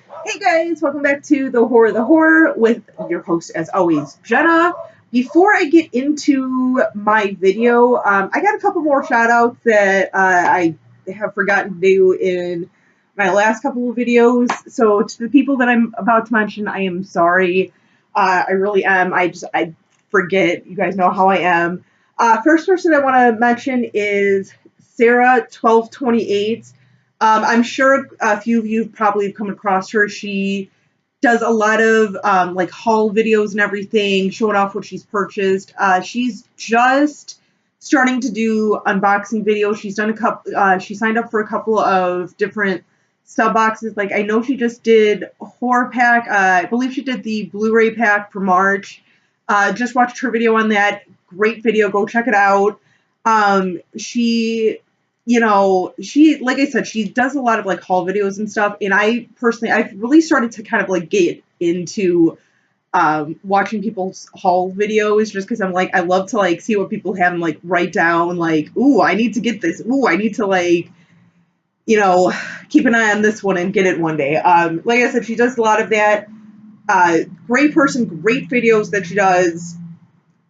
Hey guys, welcome back to the Horror with your host, as always, Jenna. Before I get into my video, I got a couple more shout outs that I have forgotten to do in my last couple of videos. So, to the people that I'm about to mention, I am sorry. I really am. I forget. You guys know how I am. First person I want to mention is Sarah1228. I'm sure a few of you probably have come across her. She does a lot of like haul videos and everything, showing off what she's purchased. She's just starting to do unboxing videos. She's done a couple. She signed up for a couple of different sub boxes. Like I know she just did horror pack. I believe she did the Blu-ray pack for March. Just watched her video on that. Great video. Go check it out. She she, like I said, she does a lot of like haul videos and stuff. And I've really started to kind of like get into watching people's haul videos just because I'm like, I love to like see what people have and like write down like, ooh, I need to get this. Ooh, I need to like, keep an eye on this one and get it one day. Like I said, she does a lot of that. Great person, great videos that she does.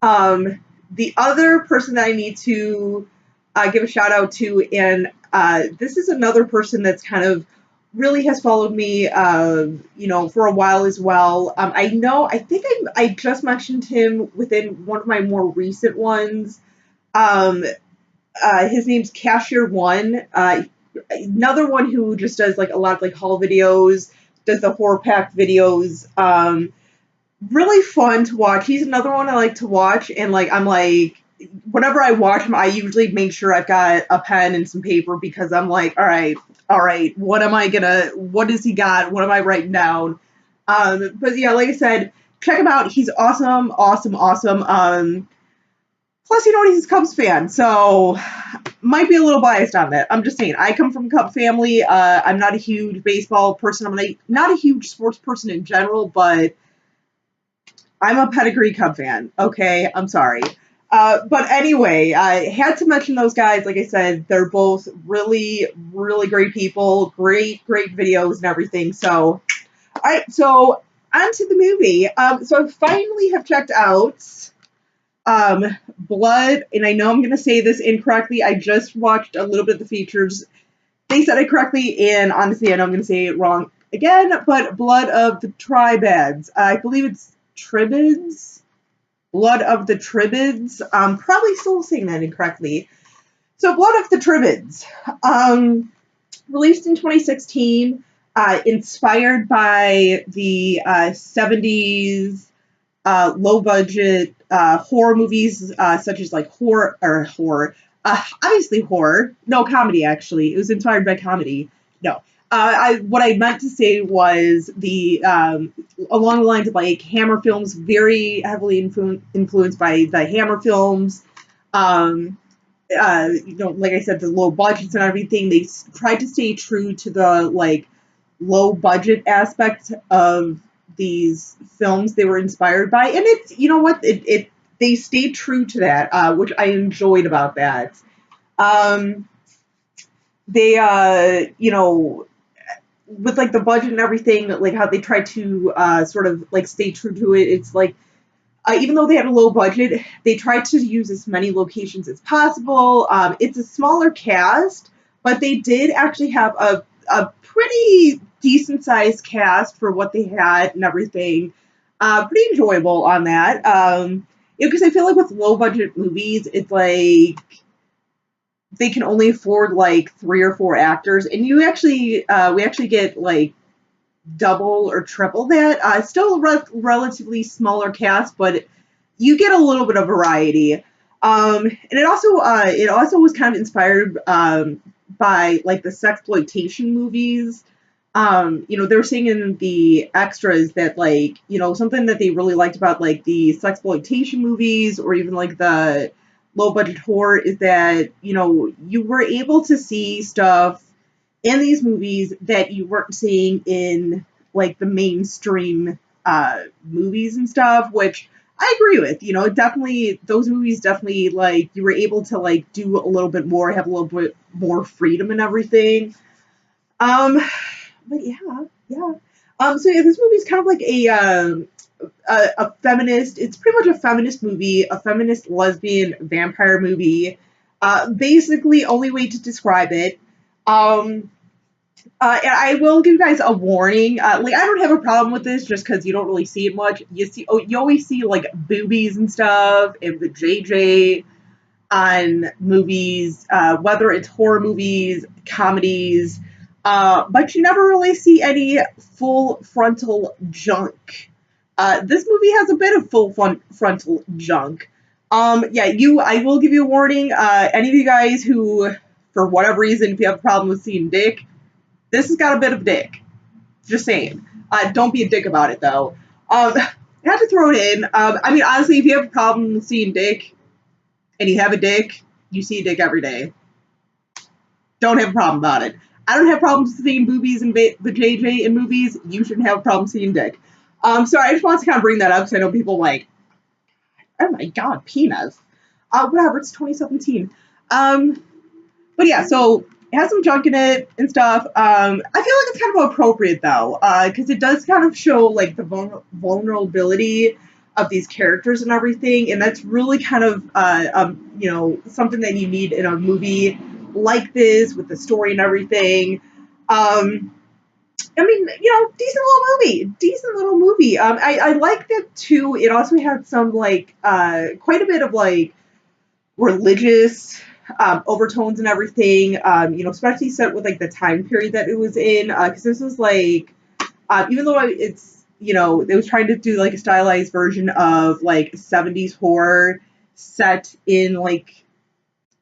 The other person that I need to give a shout out to, and this is another person that's kind of really has followed me, for a while as well. I think I just mentioned him within one of my more recent ones. His name's Cashier One. Another one who just does like a lot of like haul videos, does the horror pack videos. Really fun to watch. He's another one I like to watch, and like I'm like, whenever I watch him, I usually make sure I've got a pen and some paper because I'm like, all right, what does he got? What am I writing down? But yeah, like I said, check him out. He's awesome, awesome, awesome. Plus, he's a Cubs fan, so might be a little biased on that. I'm just saying, I come from a Cub family. I'm not a huge baseball person. I'm not a huge sports person in general, but I'm a pedigree Cub fan. Okay, I'm sorry. But anyway, I had to mention those guys. Like I said, they're both really, really great people, great videos and everything. So, all right, so on to the movie. So I finally have checked out Blood, and I know I'm going to say this incorrectly. I just watched a little bit of the features. They said it correctly, and honestly, I know I'm going to say it wrong again, but Blood of the Tribades. I believe it's Tribades. Blood of the Tribades. Probably still saying that incorrectly. So, Blood of the Tribades. Released in 2016, inspired by the 70s low-budget horror movies, such as like obviously horror. No, comedy, actually. It was inspired by comedy. No. What I meant to say was the along the lines of like Hammer films, very heavily influenced by the Hammer films. Like I said, the low budgets and everything. They tried to stay true to the like low budget aspect of these films they were inspired by, and it's they stayed true to that, which I enjoyed about that. They with like the budget and everything, like how they tried to sort of like stay true to it. It's like even though they had a low budget, they tried to use as many locations as possible. It's a smaller cast, but they did actually have a pretty decent sized cast for what they had and everything. Pretty enjoyable on that. Because I feel like with low budget movies, it's like they can only afford like 3 or 4 actors, and we actually get like double or triple that. Still a relatively smaller cast, but you get a little bit of variety. And it also was kind of inspired by like the sexploitation movies. They were saying in the extras that like, something that they really liked about like the sexploitation movies or even like the low budget horror is that, you were able to see stuff in these movies that you weren't seeing in like the mainstream movies and stuff, which I agree with. Definitely those movies definitely like you were able to like do a little bit more, have a little bit more freedom and everything. But yeah. So yeah, this movie is kind of like a feminist. It's pretty much a feminist movie, a feminist lesbian vampire movie. Basically, only way to describe it. Um, and I will give you guys a warning. Like, I don't have a problem with this just because you don't really see it much. You always see like boobies and stuff and the JJ on movies, whether it's horror movies, comedies, but you never really see any full frontal junk. This movie has a bit of full frontal junk. Yeah, I will give you a warning. Any of you guys who, for whatever reason, if you have a problem with seeing dick, this has got a bit of dick. Just saying. Don't be a dick about it, though. I had to throw it in. I mean, honestly, if you have a problem with seeing dick, and you have a dick, you see a dick every day. Don't have a problem about it. I don't have problems seeing boobies and the JJ in movies. You shouldn't have a problem seeing dick. So I just want to kind of bring that up because I know people like, oh my god, penis. Whatever, it's 2017. But yeah, so it has some junk in it and stuff. I feel like it's kind of appropriate though, because it does kind of show like the vulnerability of these characters and everything, and that's really kind of something that you need in a movie like this with the story and everything. I mean, decent little movie. I liked it too. It also had some like quite a bit of like religious overtones and everything. Especially set with like the time period that it was in, because this was like, even though they was trying to do like a stylized version of like 70s horror set in like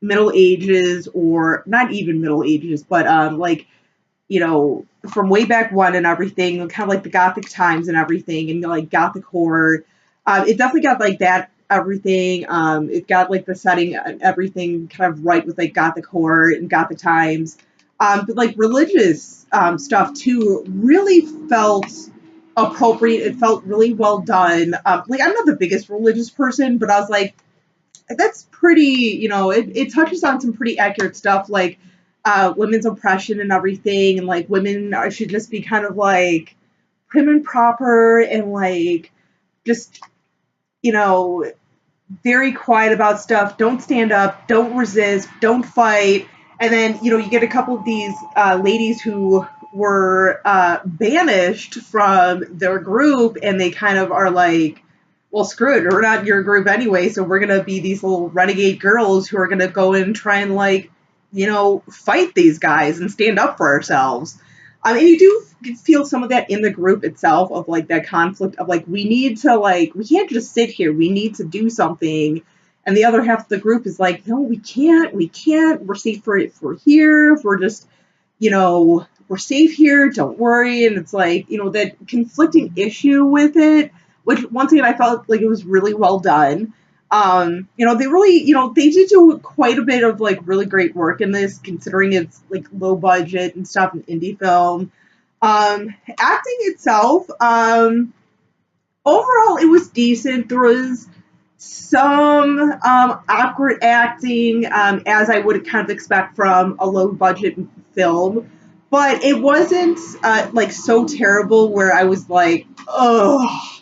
Middle Ages, or not even Middle Ages, but from way back when and everything, kind of like the Gothic times and everything, and like Gothic horror. It definitely got like that everything. It got like the setting and everything kind of right with like Gothic horror and Gothic times. But like religious stuff too really felt appropriate. It felt really well done. Like, I'm not the biggest religious person, but I was like, that's pretty, it touches on some pretty accurate stuff, like women's oppression and everything, and like women should just be kind of like prim and proper and like just, you know, very quiet about stuff. Don't stand up, don't resist, don't fight. And then, you get a couple of these ladies who were banished from their group, and they kind of are like, well, screw it, we're not your group anyway, so we're going to be these little renegade girls who are going to go and try and, like, fight these guys and stand up for ourselves. And you do feel some of that in the group itself, of like that conflict of like, we need to, like, we can't just sit here, we need to do something. And the other half of the group is like, no, we can't, we're safe for here, we're just, we're safe here, don't worry. And it's like, that conflicting issue with it, which once again, I felt like it was really well done. They really, they did do quite a bit of like really great work in this, considering it's like low budget and stuff, an indie film. Acting itself, overall, it was decent. There was some awkward acting, as I would kind of expect from a low budget film, but it wasn't like so terrible where I was like, oh,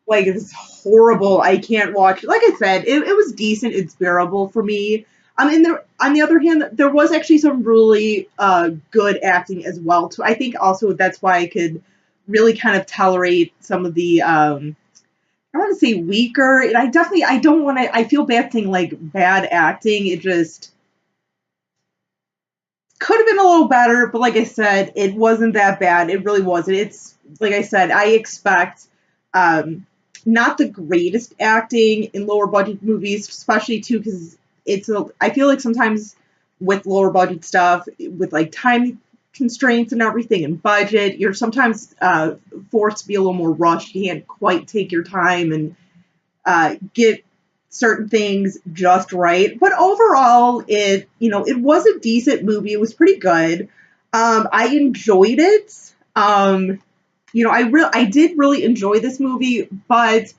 like, it's horrible, I can't watch it. Like I said, it was decent, it's bearable for me. And there, on the other hand, there was actually some really good acting as well too. I think also that's why I could really kind of tolerate some of the I want to say weaker, and I don't want to, I feel bad saying like bad acting. It just could have been a little better, but like I said, it wasn't that bad. It really wasn't. It's, like I said, I expect not the greatest acting in lower budget movies, especially too because I feel like sometimes with lower budget stuff, with like time constraints and everything and budget, you're sometimes forced to be a little more rushed. You can't quite take your time and get certain things just right. But overall, it was a decent movie. It was pretty good. I enjoyed it. I did really enjoy this movie, but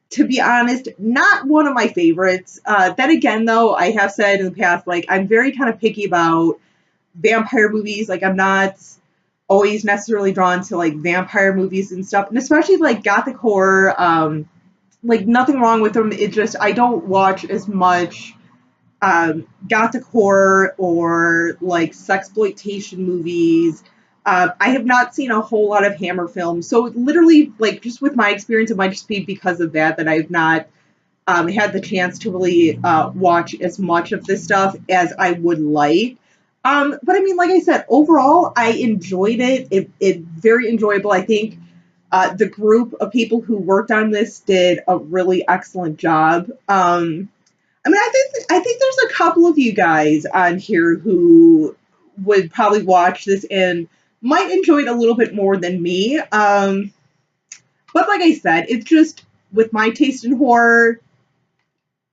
to be honest, not one of my favorites. Then again, though, I have said in the past, like, I'm very kind of picky about vampire movies. Like, I'm not always necessarily drawn to like vampire movies and stuff, and especially like gothic horror. Like nothing wrong with them. It just I don't watch as much gothic horror or like sexploitation movies. I have not seen a whole lot of Hammer films, so literally, like just with my experience, it might just be because of that I've not had the chance to really watch as much of this stuff as I would like. But I mean, like I said, overall, I enjoyed it. It very enjoyable. I think the group of people who worked on this did a really excellent job. I mean, I think there's a couple of you guys on here who would probably watch this and might enjoy it a little bit more than me. But like I said, it's just with my taste in horror,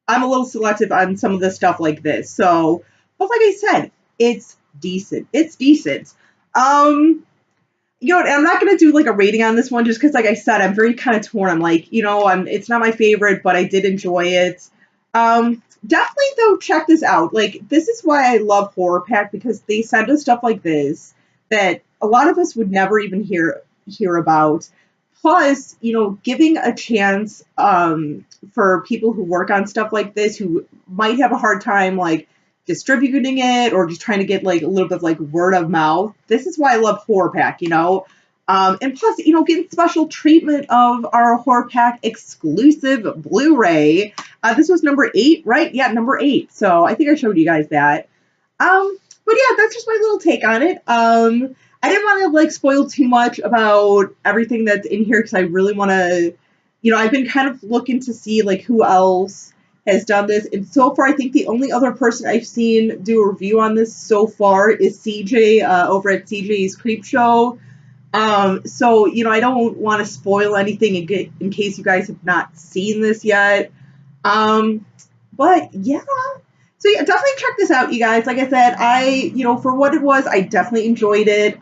I'm a little selective on some of the stuff like this. So, but like I said, it's decent. It's decent. Um, you know, and I'm not gonna do like a rating on this one just because, like I said, I'm very kind of torn. I'm like, it's not my favorite, but I did enjoy it. Definitely though, check this out. Like, this is why I love Horror Pack because they send us stuff like this that a lot of us would never even hear about. Plus, giving a chance for people who work on stuff like this who might have a hard time like distributing it or just trying to get like a little bit of like word of mouth. This is why I love Horror Pack, and plus, getting special treatment of our Horror Pack exclusive Blu-ray. This was number 8, right? Yeah, number 8. So I think I showed you guys that. But yeah, that's just my little take on it. I didn't want to like spoil too much about everything that's in here because I really want to, I've been kind of looking to see like who else has done this, and so far I think the only other person I've seen do a review on this so far is CJ over at CJ's Creepshow. So I don't want to spoil anything in case you guys have not seen this yet. But yeah. So yeah, definitely check this out, you guys. Like I said, for what it was, I definitely enjoyed it.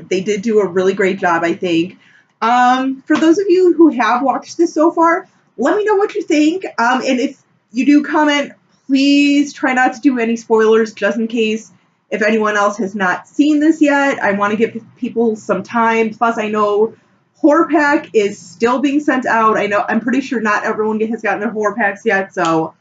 They did do a really great job, I think. For those of you who have watched this so far, let me know what you think. And if you do comment, please try not to do any spoilers just in case if anyone else has not seen this yet. I want to give people some time. Plus, I know Horror Pack is still being sent out. I'm pretty sure not everyone has gotten their Horror Packs yet, so...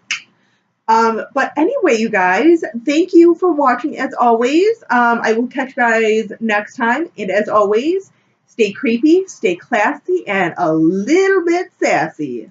but anyway, you guys, thank you for watching as always. I will catch you guys next time. And as always, stay creepy, stay classy, and a little bit sassy.